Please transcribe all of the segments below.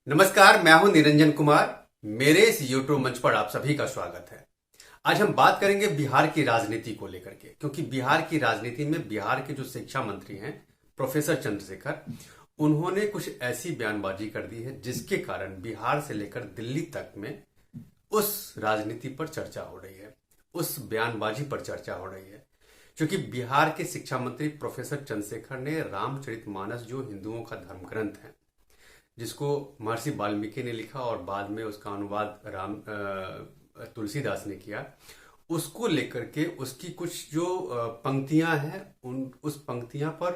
नमस्कार, मैं हूं निरंजन कुमार। मेरे इस यूट्यूब मंच पर आप सभी का स्वागत है। आज हम बात करेंगे बिहार की राजनीति को लेकर के, क्योंकि बिहार की राजनीति में बिहार के जो शिक्षा मंत्री हैं प्रोफेसर चंद्रशेखर, उन्होंने कुछ ऐसी बयानबाजी कर दी है जिसके कारण बिहार से लेकर दिल्ली तक में उस राजनीति पर चर्चा हो रही है, उस बयानबाजी पर चर्चा हो रही है। क्योंकि बिहार के शिक्षा मंत्री प्रोफेसर चंद्रशेखर ने रामचरितमानस, जो हिंदुओं का धर्म ग्रंथ है, जिसको महर्षि वाल्मीकि ने लिखा और बाद में उसका अनुवाद तुलसीदास ने किया, उसको लेकर के उसकी कुछ जो पंक्तियां हैं उस पंक्तियां पर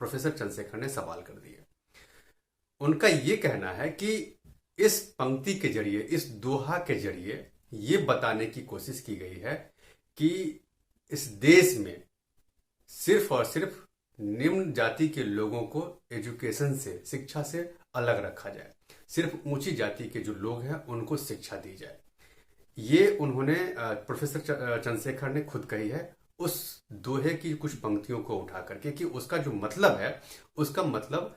प्रोफेसर चंद्रशेखर ने सवाल कर दिए। उनका ये कहना है कि इस पंक्ति के जरिए, इस दोहा के जरिए ये बताने की कोशिश की गई है कि इस देश में सिर्फ और सिर्फ निम्न जाति के लोगों को एजुकेशन से, शिक्षा से अलग रखा जाए, सिर्फ ऊंची जाति के जो लोग हैं उनको शिक्षा दी जाए। ये उन्होंने प्रोफेसर चंद्रशेखर ने खुद कही है उस दोहे की कुछ पंक्तियों को उठा करके, कि उसका जो मतलब है, उसका मतलब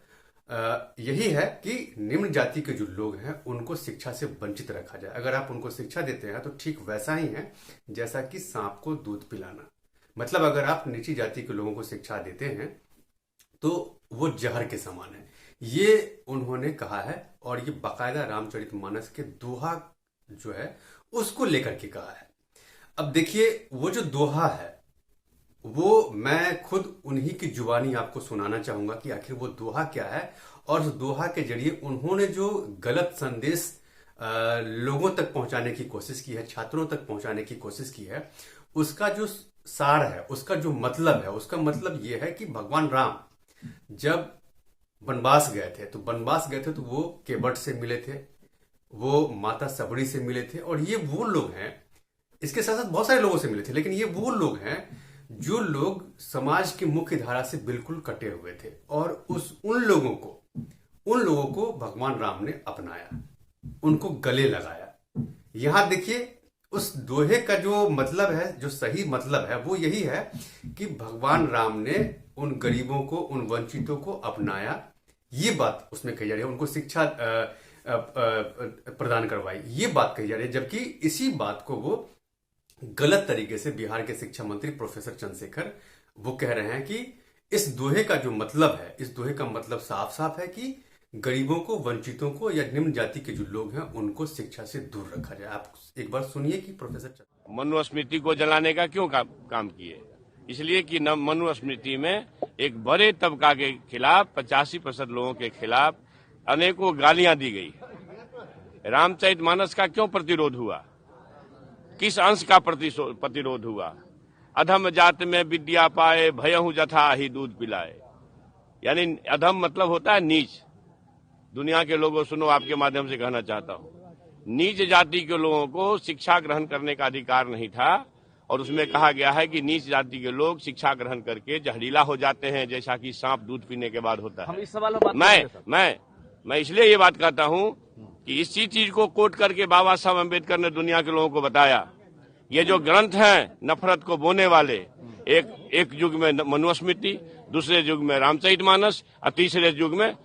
यही है कि निम्न जाति के जो लोग हैं उनको शिक्षा से वंचित रखा जाए। अगर आप उनको शिक्षा देते हैं तो ठीक वैसा ही है जैसा कि सांप को दूध पिलाना। मतलब अगर आप नीची जाति के लोगों को शिक्षा देते हैं तो वो जहर के समान है, ये उन्होंने कहा है। और ये बाकायदा रामचरितमानस के दोहा जो है उसको लेकर के कहा है। अब देखिए, वो जो दोहा है वो मैं खुद उन्हीं की जुबानी आपको सुनाना चाहूंगा कि आखिर वो दोहा क्या है, और उस दोहा के जरिए उन्होंने जो गलत संदेश लोगों तक पहुंचाने की कोशिश की है, छात्रों तक पहुंचाने की कोशिश की है, उसका जो सार है, उसका जो मतलब है, उसका मतलब ये है कि भगवान राम जब वनवास गए थे तो वो केवट से मिले थे, वो माता सबरी से मिले थे, और ये वो लोग हैं, इसके साथ साथ बहुत सारे लोगों से मिले थे, लेकिन ये वो लोग हैं जो लोग समाज की मुख्य धारा से बिल्कुल कटे हुए थे। और उन लोगों को भगवान राम ने अपनाया, उनको गले लगाया। यहां देखिए, उस दोहे का जो मतलब है, जो सही मतलब है, वो यही है कि भगवान राम ने उन गरीबों को, उन वंचितों को अपनाया। ये बात उसमें कही जा रही है, उनको शिक्षा प्रदान करवाई, ये बात कही जा रही है। जबकि इसी बात को वो गलत तरीके से बिहार के शिक्षा मंत्री प्रोफेसर चंद्रशेखर वो कह रहे हैं कि इस दोहे का जो मतलब है, इस दोहे का मतलब साफ साफ है कि गरीबों को, वंचितों को या निम्न जाति के जो लोग हैं उनको शिक्षा से दूर रखा जाए। आप एक बार सुनिए कि प्रोफेसर मनुस्मृति को जलाने का क्यों काम किए। इसलिए कि मनुस्मृति में एक बड़े तबका के खिलाफ, 85% लोगों के खिलाफ अनेकों गालियां दी गई। रामचरितमानस का क्यों प्रतिरोध हुआ, किस अंश का प्रतिरोध हुआ। अधम जात में विद्या पाए, भयहु जथा ही दूध पिलाए। यानी अधम मतलब होता है नीच। दुनिया के लोगों सुनो, आपके माध्यम से कहना चाहता हूं, नीच जाति के लोगों को शिक्षा ग्रहण करने का अधिकार नहीं था। और उसमें कहा गया है कि नीच जाति के लोग शिक्षा ग्रहण करके जहरीला हो जाते हैं, जैसा कि सांप दूध पीने के बाद होता है। हम इस सवाल में मैं इसलिए ये बात कहता हूं कि इसी चीज को कोट करके बाबा साहब अम्बेडकर ने दुनिया के लोगों को बताया। ये जो ग्रंथ हैं नफरत को बोने वाले, एक युग में मनुस्मृति, दूसरे युग में रामचरितमानस और तीसरे युग में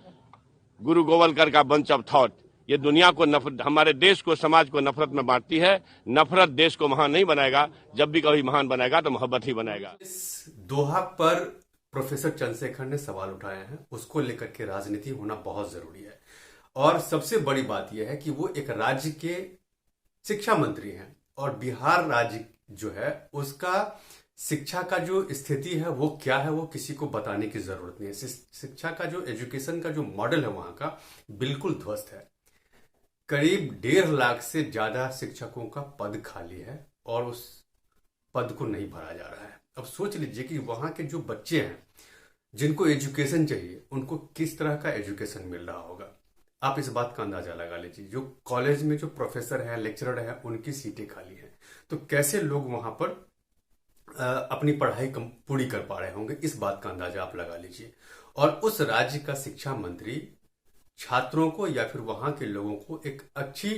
गुरु गोवलकर का बंच ऑफ थॉट, ये दुनिया को नफरत, हमारे देश को, समाज को नफरत में बांटती है। नफरत देश को महान नहीं बनाएगा, जब भी कभी महान बनाएगा तो मोहब्बत ही बनाएगा। इस दोहा पर प्रोफेसर चंद्रशेखर ने सवाल उठाए हैं, उसको लेकर के राजनीति होना बहुत जरूरी है। और सबसे बड़ी बात यह है कि वो एक राज्य के शिक्षा मंत्री हैं, और बिहार राज्य जो है उसका शिक्षा का जो स्थिति है वो क्या है, वो किसी को बताने की जरूरत नहीं है। शिक्षा का जो, एजुकेशन का जो मॉडल है वहां का, बिल्कुल ध्वस्त है। करीब 1.5 लाख से ज्यादा शिक्षकों का पद खाली है और उस पद को नहीं भरा जा रहा है। अब सोच लीजिए कि वहां के जो बच्चे हैं जिनको एजुकेशन चाहिए, उनको किस तरह का एजुकेशन मिल रहा होगा। आप इस बात का अंदाजा लगा लीजिए। जो कॉलेज में जो प्रोफेसर है, लेक्चरर है, उनकी सीटें खाली हैं, तो कैसे लोग वहां पर अपनी पढ़ाई पूरी कर पा रहे होंगे, इस बात का अंदाजा आप लगा लीजिए। और उस राज्य का शिक्षा मंत्री छात्रों को या फिर वहां के लोगों को एक अच्छी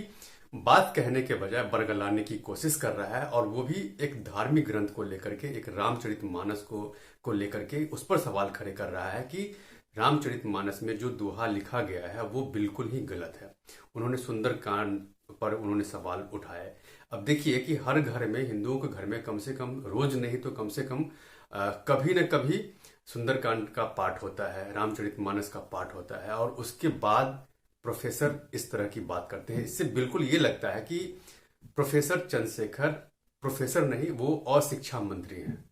बात कहने के बजाय बरगलाने की कोशिश कर रहा है, और वो भी एक धार्मिक ग्रंथ को लेकर के, एक रामचरितमानस को लेकर के उस पर सवाल खड़े कर रहा है कि रामचरितमानस में जो दोहा लिखा गया है वो बिल्कुल ही गलत है। उन्होंने सुंदरकांड पर उन्होंने सवाल उठाए। अब देखिए कि हर घर में, हिंदुओं के घर में कम से कम रोज नहीं तो कम से कम कभी न कभी सुंदरकांड का पाठ होता है, रामचरितमानस का पाठ होता है, और उसके बाद प्रोफेसर इस तरह की बात करते हैं। इससे बिल्कुल ये लगता है कि प्रोफेसर चंद्रशेखर प्रोफेसर नहीं, वो अशिक्षा मंत्री हैं।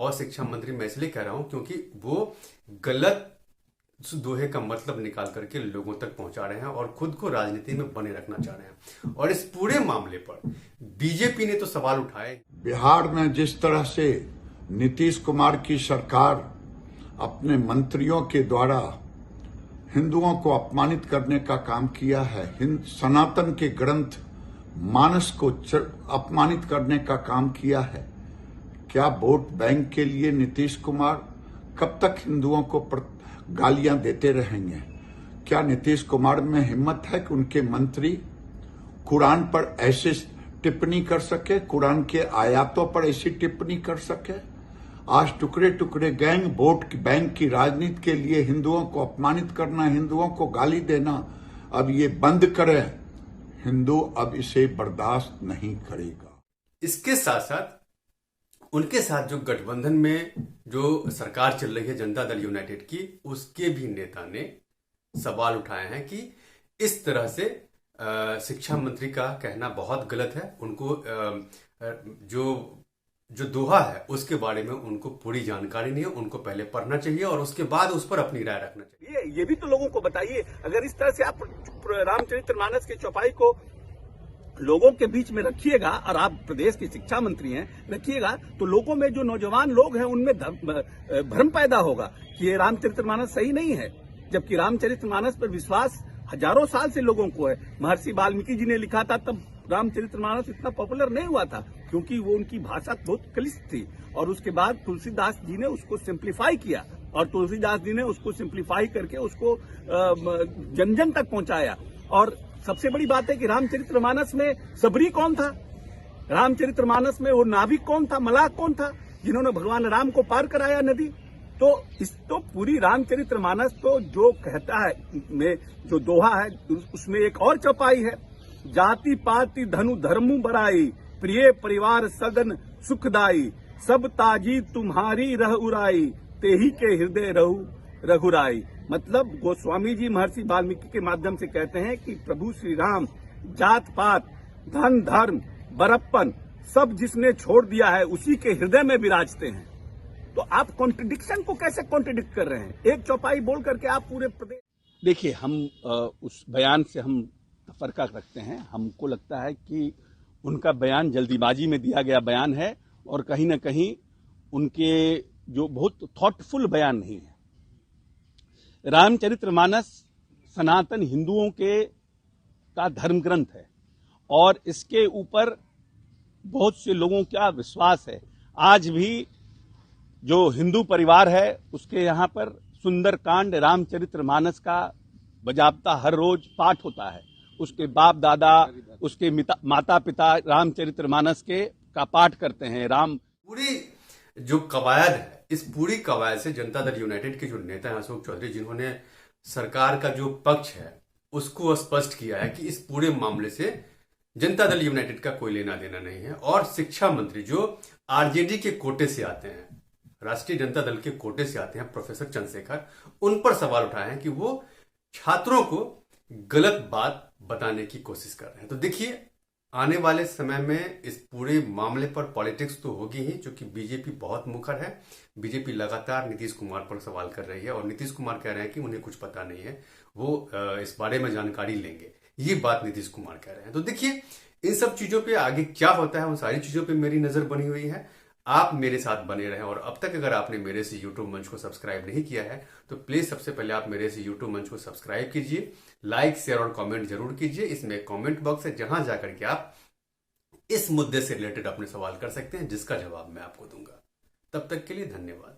अशिक्षा मंत्री मैं इसलिए कह रहा हूं क्योंकि वो गलत दोहे का मतलब निकाल करके लोगों तक पहुंचा रहे हैं और खुद को राजनीति में बने रखना चाह रहे हैं। और इस पूरे मामले पर बीजेपी ने तो सवाल उठाए। बिहार में जिस तरह से नीतीश कुमार की सरकार अपने मंत्रियों के द्वारा हिंदुओं को अपमानित करने का काम किया है, सनातन के ग्रंथ मानस को अपमानित करने का काम किया है, क्या वोट बैंक के लिए नीतीश कुमार कब तक हिंदुओं को गालियां देते रहेंगे? क्या नीतीश कुमार में हिम्मत है कि उनके मंत्री कुरान पर ऐसे टिप्पणी कर सके, कुरान के आयातों पर ऐसी टिप्पणी कर सके? आज टुकड़े टुकड़े गैंग वोट बैंक की राजनीति के लिए हिंदुओं को अपमानित करना, हिंदुओं को गाली देना, अब ये बंद करें। हिंदू अब इसे बर्दाश्त नहीं करेगा। इसके साथ साथ उनके साथ जो गठबंधन में जो सरकार चल रही है जनता दल यूनाइटेड की, उसके भी नेता ने सवाल उठाए हैं कि इस तरह से शिक्षा मंत्री का कहना बहुत गलत है। उनको जो दोहा है उसके बारे में उनको पूरी जानकारी नहीं है, उनको पहले पढ़ना चाहिए और उसके बाद उस पर अपनी राय रखना चाहिए। ये भी तो लोगों को बताइए, अगर इस तरह से आप रामचरितमानस की चौपाई को लोगों के बीच में रखिएगा और आप प्रदेश के शिक्षा मंत्री हैं रखिएगा, तो लोगों में जो नौजवान लोग हैं उनमें भ्रम पैदा होगा कि ये रामचरितमानस सही नहीं है, जबकि रामचरितमानस पर विश्वास हजारों साल से लोगों को है। महर्षि वाल्मीकि जी ने लिखा था तब रामचरितमानस इतना पॉपुलर नहीं हुआ था क्योंकि वो उनकी भाषा बहुत क्लिष्ट थी, और उसके बाद तुलसीदास जी ने उसको सिंप्लीफाई किया और तुलसीदास जी ने उसको सिंप्लीफाई करके उसको जन जन तक पहुंचाया। और सबसे बड़ी बात है कि रामचरितमानस में सबरी कौन था? रामचरितमानस में वो नाविक कौन था, मलाह कौन था जिन्होंने भगवान राम को पार कराया नदी? तो पूरी रामचरितमानस तो जो कहता है में जो दोहा है उसमें एक और चौपाई है, जाति पाति धनु धर्मु बराई, प्रिय परिवार सगन सुखदाई, सब ताजी तुम्हारी रह उराई, तेही के हृदय रहु रघुराई। मतलब गोस्वामी जी महर्षि वाल्मीकि के माध्यम से कहते हैं कि प्रभु श्री राम जात पात धन धर्म बड़प्पन सब जिसने छोड़ दिया है उसी के हृदय में विराजते हैं। तो आप कॉन्ट्रडिक्शन को कैसे कॉन्ट्रडिक्ट कर रहे हैं? एक चौपाई बोल करके आप पूरे प्रदेश। देखिए, हम उस बयान से हम तफरका रखते हैं। हमको लगता है कि उनका बयान जल्दीबाजी में दिया गया बयान है और कहीं ना कहीं उनके जो बहुत थॉटफुल बयान नहीं है। रामचरितमानस सनातन हिंदुओं का धर्म ग्रंथ है और इसके ऊपर बहुत से लोगों का विश्वास है। आज भी जो हिंदू परिवार है उसके यहाँ पर सुंदरकांड रामचरितमानस का बजाबता हर रोज पाठ होता है। उसके बाप दादा, उसके माता पिता रामचरितमानस का पाठ करते हैं। पूरी जो कवायद है, इस पूरी कवायद से जनता दल यूनाइटेड के जो नेता हैं अशोक चौधरी, जिन्होंने सरकार का जो पक्ष है उसको स्पष्ट किया है कि इस पूरे मामले से जनता दल यूनाइटेड का कोई लेना देना नहीं है। और शिक्षा मंत्री जो आरजेडी के कोटे से आते हैं, राष्ट्रीय जनता दल के कोटे से आते हैं, प्रोफेसर चंद्रशेखर, उन पर सवाल उठाए हैं कि वो छात्रों को गलत बात बताने की कोशिश कर रहे हैं। तो देखिए, आने वाले समय में इस पूरे मामले पर पॉलिटिक्स तो होगी ही, क्योंकि बीजेपी बहुत मुखर है। बीजेपी लगातार नीतीश कुमार पर सवाल कर रही है और नीतीश कुमार कह रहे हैं कि उन्हें कुछ पता नहीं है, वो इस बारे में जानकारी लेंगे। ये बात नीतीश कुमार कह रहे हैं। तो देखिए, इन सब चीजों पे आगे क्या होता है, उन सारी चीजों पे मेरी नजर बनी हुई है। आप मेरे साथ बने रहें और अब तक अगर आपने मेरे से यूट्यूब मंच को सब्सक्राइब नहीं किया है तो प्लीज सबसे पहले आप मेरे से यूट्यूब मंच को सब्सक्राइब कीजिए, लाइक शेयर और कमेंट जरूर कीजिए। इसमें एक कमेंट बॉक्स है जहां जाकर के आप इस मुद्दे से रिलेटेड अपने सवाल कर सकते हैं, जिसका जवाब मैं आपको दूंगा। तब तक के लिए धन्यवाद।